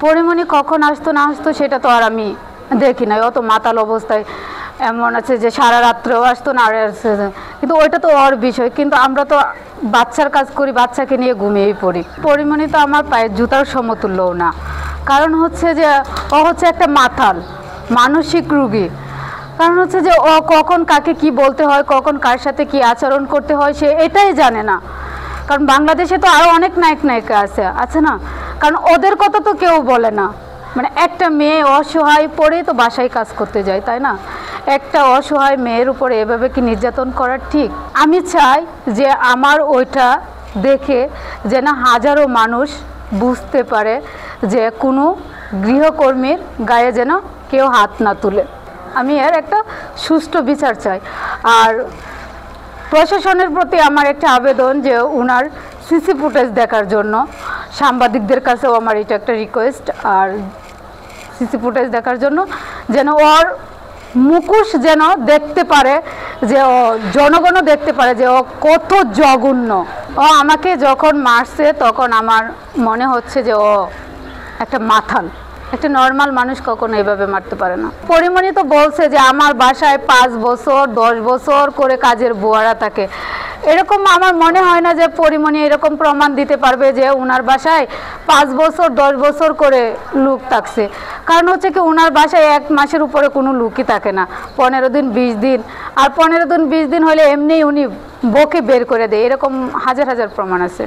পরিমণি কখন আসতো না আসতো সেটা তো আর আমি দেখি নাই, অত মাতাল অবস্থায় এমন আছে যে সারা রাত্রেও আসতো না আর কিন্তু ওইটা তো ওর বিষয়, কিন্তু আমরা তো বাচ্চার কাজ করি, বাচ্চাকে নিয়ে ঘুমিয়েই পড়ি। পরিমণি তো আমার পায়ের জুতার সমতুল্যও না, কারণ হচ্ছে যে ও হচ্ছে একটা মাতাল মানসিক রোগী। কারণ হচ্ছে যে ও কখন কাকে কি বলতে হয়, কখন কার সাথে কি আচরণ করতে হয় সে এটাই জানে না। কারণ বাংলাদেশে তো আরও অনেক নায়ক নায়িকা আছে না, কারণ ওদের কথা তো কেউ বলে না। মানে একটা মেয়ে অসহায় পড়েই তো বাসায় কাজ করতে যায়, তাই না? একটা অসহায় মেয়ের উপরে এভাবে কি নির্যাতন করা ঠিক? আমি চাই যে আমার ওইটা দেখে যেন হাজারো মানুষ বুঝতে পারে যে কোনো গৃহকর্মীর গায়ে যেন কেউ হাত না তুলে। আমি এর একটা সুষ্ঠু বিচার চাই। আর প্রশাসনের প্রতি আমার একটা আবেদন যে ওনার সিসি ফুটেজ দেখার জন্য, সাংবাদিকদের কাছেও আমার এটা একটা রিকোয়েস্ট, আর সিসি ফুটেজ দেখার জন্য যেন ওর মুখোশ যেন দেখতে পারে, যে ও জনগণও দেখতে পারে যে ও কত জঘন্য। ও আমাকে যখন মারছে তখন আমার মনে হচ্ছে যে ও একটা মাতাল, একটা নর্মাল মানুষ কখনো এভাবে মারতে পারে না। পরিমণি তো বলছে যে আমার বাসায় 5 বছর 10 বছর করে কাজের বুয়ারা থাকে, এরকম আমার মনে হয় না যে পরিমণি এরকম প্রমাণ দিতে পারবে যে ওনার বাসায় 5 বছর 10 বছর করে লোক থাকছে। কারণ হচ্ছে কি ওনার বাসায় 1 মাসের উপরে কোনো লোকই থাকে না, 15 দিন 20 দিন, আর 15 দিন 20 দিন হলে এমনি উনি বকে বের করে দেয়, এরকম হাজার হাজার প্রমাণ আছে।